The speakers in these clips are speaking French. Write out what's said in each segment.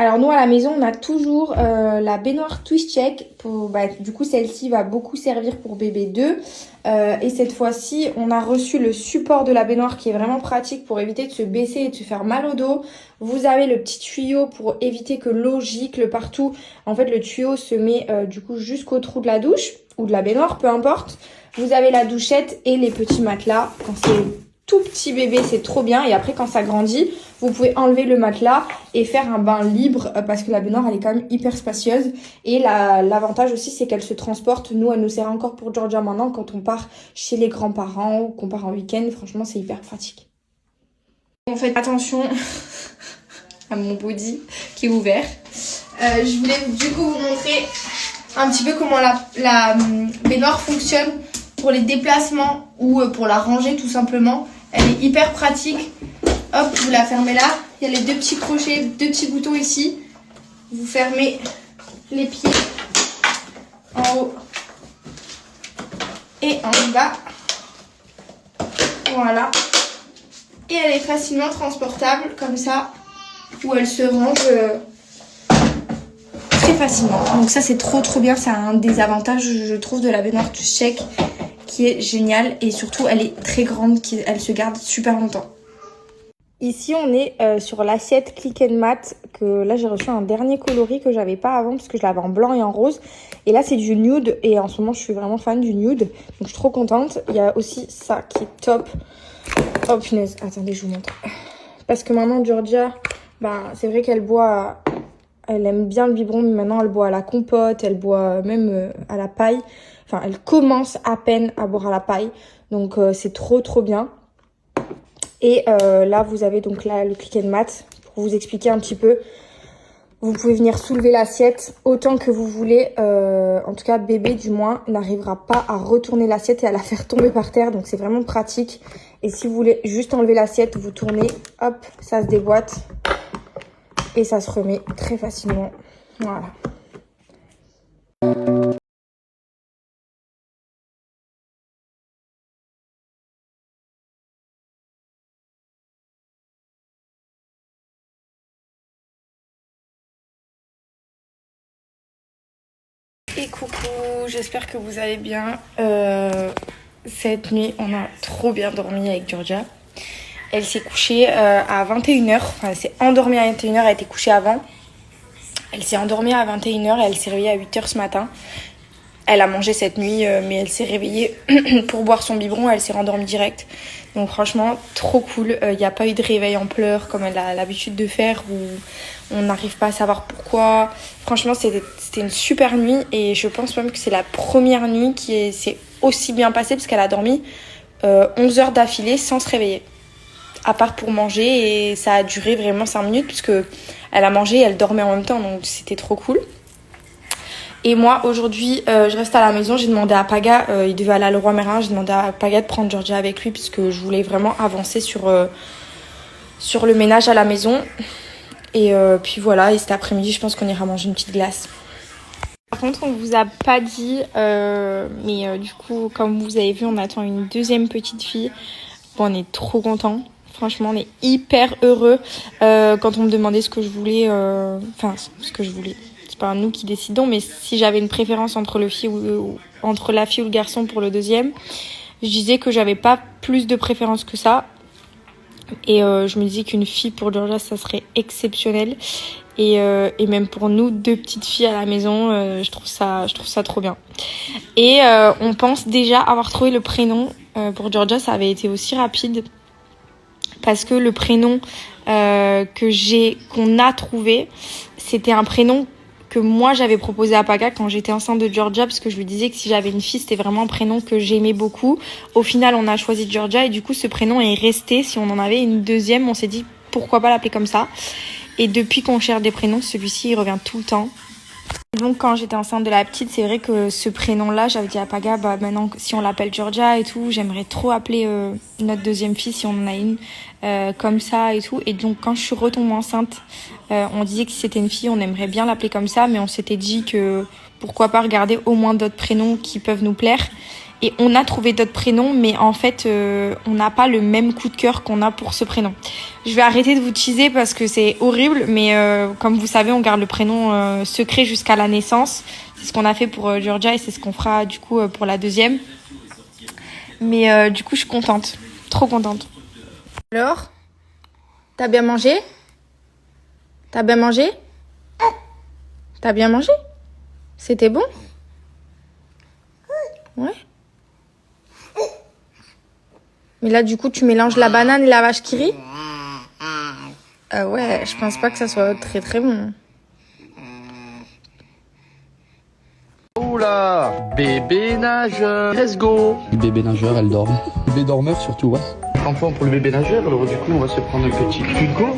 Alors nous à la maison on a toujours la baignoire Twist Check. Du coup celle-ci va beaucoup servir pour bébé 2. Et cette fois-ci on a reçu le support de la baignoire qui est vraiment pratique pour éviter de se baisser et de se faire mal au dos. Vous avez le petit tuyau pour éviter que l'eau gicle partout. En fait le tuyau se met du coup jusqu'au trou de la douche ou de la baignoire, peu importe. Vous avez la douchette et les petits matelas. Quand c'est tout petit bébé c'est trop bien, et après quand ça grandit vous pouvez enlever le matelas et faire un bain libre parce que la baignoire elle est quand même hyper spacieuse. Et l'avantage aussi c'est qu'elle se transporte. Nous elle nous sert encore pour Georgia maintenant quand on part chez les grands-parents ou qu'on part en week-end. Franchement c'est hyper pratique. On fait attention à mon body qui est ouvert. Je voulais du coup vous montrer un petit peu comment la baignoire fonctionne pour les déplacements ou pour la ranger tout simplement. Elle est hyper pratique. Hop, vous la fermez là. Il y a les deux petits crochets, deux petits boutons ici. Vous fermez les pieds en haut et en bas. Voilà. Et elle est facilement transportable comme ça, où elle se range très facilement. Donc ça c'est trop bien. C'est un des avantages je trouve de la baignoire Twist Check qui est géniale, et surtout elle est très grande, elle se garde super longtemps. Ici on est sur l'assiette Click and Mat, que là j'ai reçu un dernier coloris que j'avais pas avant parce que je l'avais en blanc et en rose, et là c'est du nude, et en ce moment je suis vraiment fan du nude, donc je suis trop contente. Il y a aussi ça qui est top. Oh punaise, attendez je vous montre, parce que maintenant Georgia, c'est vrai qu'elle boit, elle aime bien le biberon, mais maintenant elle boit à la compote, elle boit même à la paille. Enfin, elle commence à peine à boire à la paille. Donc, c'est trop bien. Et là, vous avez donc là le Click and Mat. Pour vous expliquer un petit peu, vous pouvez venir soulever l'assiette autant que vous voulez. En tout cas, bébé, du moins, n'arrivera pas à retourner l'assiette et à la faire tomber par terre. Donc, c'est vraiment pratique. Et si vous voulez juste enlever l'assiette, vous tournez. Hop, ça se déboîte. Et ça se remet très facilement. Voilà. Et coucou, j'espère que vous allez bien. Cette nuit, on a trop bien dormi avec Georgia. Elle s'est couchée à 21h. Enfin, elle s'est endormie à 21h, elle a été couchée avant. Elle s'est endormie à 21h et elle s'est réveillée à 8h ce matin. Elle a mangé cette nuit, mais elle s'est réveillée pour boire son biberon. Elle s'est rendormie direct. Donc franchement, trop cool. Il n'y a pas eu de réveil en pleurs comme elle a l'habitude de faire, où on n'arrive pas à savoir pourquoi. Franchement, c'était une super nuit, et je pense même que c'est la première nuit qui s'est aussi bien passée, parce qu'elle a dormi 11 heures d'affilée sans se réveiller. À part pour manger, et ça a duré vraiment 5 minutes, puisque elle a mangé et elle dormait en même temps, donc c'était trop cool. Et moi, aujourd'hui, je reste à la maison. J'ai demandé à Paga, il devait aller à Leroy Merlin, j'ai demandé à Paga de prendre Georgia avec lui, puisque je voulais vraiment avancer sur le ménage à la maison. Et puis voilà, et cet après-midi, je pense qu'on ira manger une petite glace. Par contre, on vous a pas dit, mais du coup, comme vous avez vu, on attend une deuxième petite fille. Bon, on est trop contents. Franchement, on est hyper heureux. Quand on me demandait ce que je voulais, ce que je voulais. C'est pas nous qui décidons, mais si j'avais une préférence entre entre la fille ou le garçon pour le deuxième, je disais que j'avais pas plus de préférence que ça. Et je me disais qu'une fille pour Georgia, ça serait exceptionnel. Et même pour nous, 2 petites filles à la maison, je trouve ça trop bien. Et on pense déjà avoir trouvé le prénom pour Georgia. Ça avait été aussi rapide, parce que le prénom qu'on a trouvé, c'était un prénom que moi j'avais proposé à Paga quand j'étais enceinte de Georgia, parce que je lui disais que si j'avais une fille, c'était vraiment un prénom que j'aimais beaucoup. Au final, on a choisi Georgia, et du coup ce prénom est resté. Si on en avait une deuxième, on s'est dit pourquoi pas l'appeler comme ça. Et depuis qu'on cherche des prénoms, celui-ci il revient tout le temps. Et donc quand j'étais enceinte de la petite, c'est vrai que ce prénom-là, j'avais dit à Paga, maintenant si on l'appelle Georgia et tout, j'aimerais trop appeler notre deuxième fille, si on en a une, comme ça et tout. Et donc quand je suis retombée enceinte, on disait que si c'était une fille, on aimerait bien l'appeler comme ça, mais on s'était dit que pourquoi pas regarder au moins d'autres prénoms qui peuvent nous plaire. Et on a trouvé d'autres prénoms, mais en fait, on n'a pas le même coup de cœur qu'on a pour ce prénom. Je vais arrêter de vous teaser parce que c'est horrible, mais comme vous savez, on garde le prénom secret jusqu'à la naissance. C'est ce qu'on a fait pour Georgia et c'est ce qu'on fera du coup pour la deuxième. Mais du coup, je suis contente, trop contente. Alors, t'as bien mangé? T'as bien mangé? T'as bien mangé? C'était bon? Ouais. Mais là, du coup, tu mélanges la banane et la vache qui rit? Ah ouais, je pense pas que ça soit très très bon. Oula, bébé nageur, let's go. Bébé nageur, elle dort. Bébé dormeur surtout, ouais. Enfant pour le bébé nageur, alors du coup on va se prendre un petit Hugo.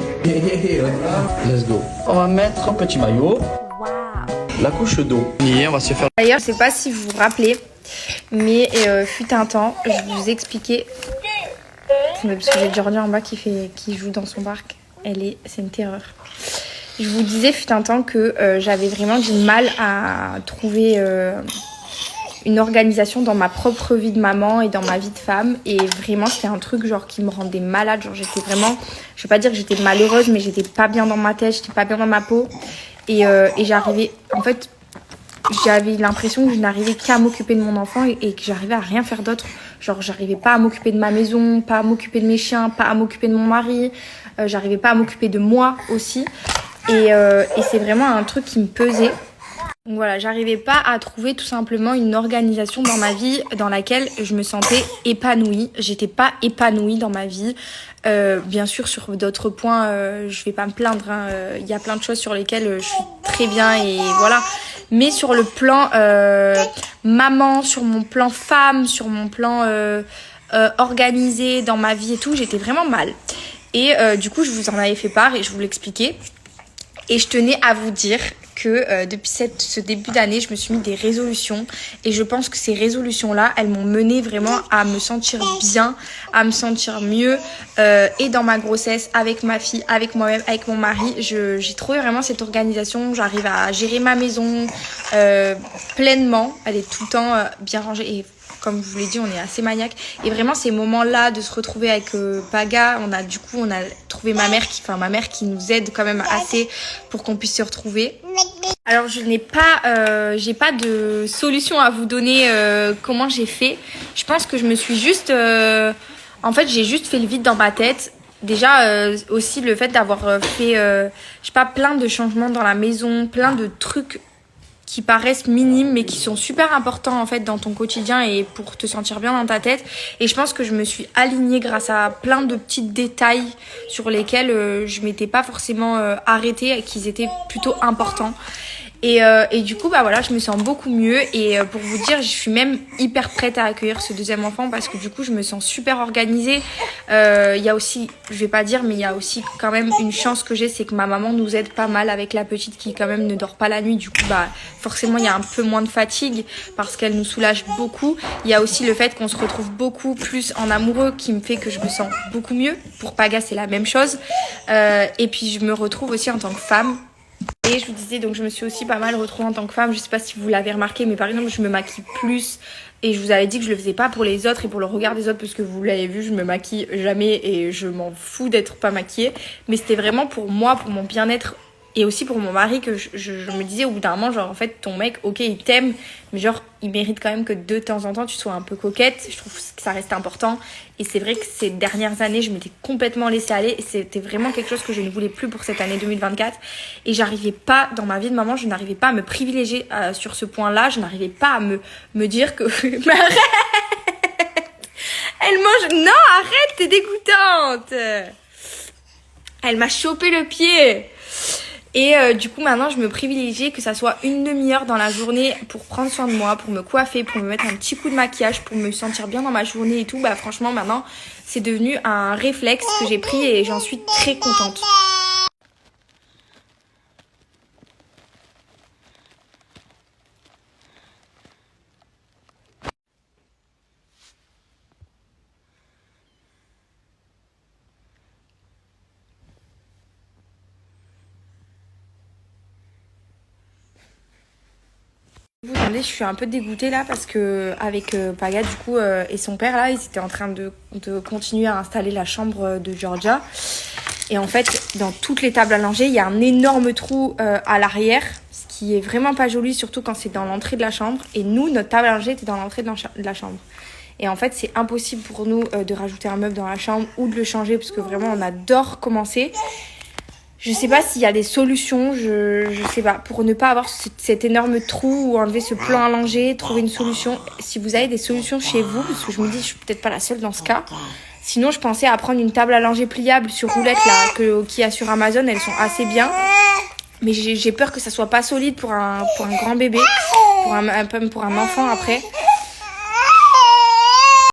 Let's go. On va mettre un petit maillot. La couche d'eau. Et on va se faire. D'ailleurs, je sais pas si vous vous rappelez, mais fut un temps, je vous expliquais. Parce que j'ai Georgia en bas qui joue dans son parc. C'est une terreur. Je vous disais fut un temps que j'avais vraiment du mal à trouver une organisation dans ma propre vie de maman et dans ma vie de femme. Et vraiment, c'était un truc genre qui me rendait malade. Genre, j'étais vraiment, je vais pas dire que j'étais malheureuse, mais j'étais pas bien dans ma tête, j'étais pas bien dans ma peau. Et j'arrivais, en fait, j'avais l'impression que je n'arrivais qu'à m'occuper de mon enfant et que j'arrivais à rien faire d'autre. Genre, j'arrivais pas à m'occuper de ma maison, pas à m'occuper de mes chiens, pas à m'occuper de mon mari. J'arrivais pas à m'occuper de moi aussi. Et c'est vraiment un truc qui me pesait. Donc voilà, j'arrivais pas à trouver tout simplement une organisation dans ma vie dans laquelle je me sentais épanouie. J'étais pas épanouie dans ma vie. Bien sûr, sur d'autres points, je vais pas me plaindre. Il y a plein de choses sur lesquelles je suis très bien et voilà. Mais sur le plan maman, sur mon plan femme, sur mon plan organisé dans ma vie et tout, j'étais vraiment mal. Et du coup, je vous en avais fait part et je vous l'expliquais. Et je tenais à vous dire que depuis ce début d'année, je me suis mis des résolutions. Et je pense que ces résolutions-là, elles m'ont mené vraiment à me sentir bien, à me sentir mieux. Et dans ma grossesse, avec ma fille, avec moi-même, avec mon mari, j'ai trouvé vraiment cette organisation. J'arrive à gérer ma maison pleinement. Elle est tout le temps bien rangée. Et comme je vous l'ai dit, on est assez maniaque. Et vraiment, ces moments-là de se retrouver avec Paga, on a trouvé ma mère qui nous aide quand même assez pour qu'on puisse se retrouver. Alors, j'ai pas de solution à vous donner comment j'ai fait. Je pense que je me suis juste, en fait, j'ai juste fait le vide dans ma tête. Déjà, aussi le fait d'avoir fait, je sais pas, plein de changements dans la maison, plein de trucs qui paraissent minimes mais qui sont super importants en fait dans ton quotidien et pour te sentir bien dans ta tête. Et je pense que je me suis alignée grâce à plein de petits détails sur lesquels je m'étais pas forcément arrêtée et qu'ils étaient plutôt importants. Et du coup, bah voilà, je me sens beaucoup mieux. Et pour vous dire, je suis même hyper prête à accueillir ce deuxième enfant parce que du coup, je me sens super organisée. Il y a aussi, je vais pas dire, mais il y a aussi quand même une chance que j'ai, c'est que ma maman nous aide pas mal avec la petite qui quand même ne dort pas la nuit. Du coup, bah forcément, il y a un peu moins de fatigue parce qu'elle nous soulage beaucoup. Il y a aussi le fait qu'on se retrouve beaucoup plus en amoureux qui me fait que je me sens beaucoup mieux. Pour Paga, c'est la même chose. Et puis, je me retrouve aussi en tant que femme. Et je vous disais, donc je me suis aussi pas mal retrouvée en tant que femme. Je sais pas si vous l'avez remarqué, mais par exemple, je me maquille plus. Et je vous avais dit que je le faisais pas pour les autres et pour le regard des autres, parce que vous l'avez vu, je me maquille jamais et je m'en fous d'être pas maquillée. Mais c'était vraiment pour moi, pour mon bien-être et aussi pour mon mari que je me disais au bout d'un moment, genre en fait, ton mec, ok, il t'aime, mais genre, il mérite quand même que de temps en temps, tu sois un peu coquette. Je trouve que ça reste important. Et c'est vrai que ces dernières années, je m'étais complètement laissée aller. Et c'était vraiment quelque chose que je ne voulais plus pour cette année 2024. Et j'arrivais pas, dans ma vie de maman, je n'arrivais pas à me privilégier sur ce point-là. Je n'arrivais pas à me dire que... Mais arrête! Elle mange... Non, arrête, t'es dégoûtante! Elle m'a chopé le pied! Et du coup, maintenant, je me privilégie que ça soit une demi-heure dans la journée pour prendre soin de moi, pour me coiffer, pour me mettre un petit coup de maquillage, pour me sentir bien dans ma journée et tout. Bah franchement, maintenant, c'est devenu un réflexe que j'ai pris et j'en suis très contente. Vous entendez, je suis un peu dégoûtée là parce que avec Paga du coup et son père là, ils étaient en train de continuer à installer la chambre de Georgia. Et en fait, dans toutes les tables à langer, il y a un énorme trou à l'arrière, ce qui est vraiment pas joli, surtout quand c'est dans l'entrée de la chambre. Et nous, notre table à langer était dans l'entrée de la chambre. Et en fait, c'est impossible pour nous de rajouter un meuble dans la chambre ou de le changer parce que vraiment, on adore commencer. Je sais pas s'il y a des solutions, je sais pas, pour ne pas avoir cet énorme trou ou enlever ce plan à langer, trouver une solution. Si vous avez des solutions chez vous, parce que je me dis, je suis peut-être pas la seule dans ce cas. Sinon, je pensais à prendre une table à langer pliable sur roulette là, qu'il y a sur Amazon, elles sont assez bien. Mais j'ai peur que ça soit pas solide pour un grand bébé, pour un enfant après.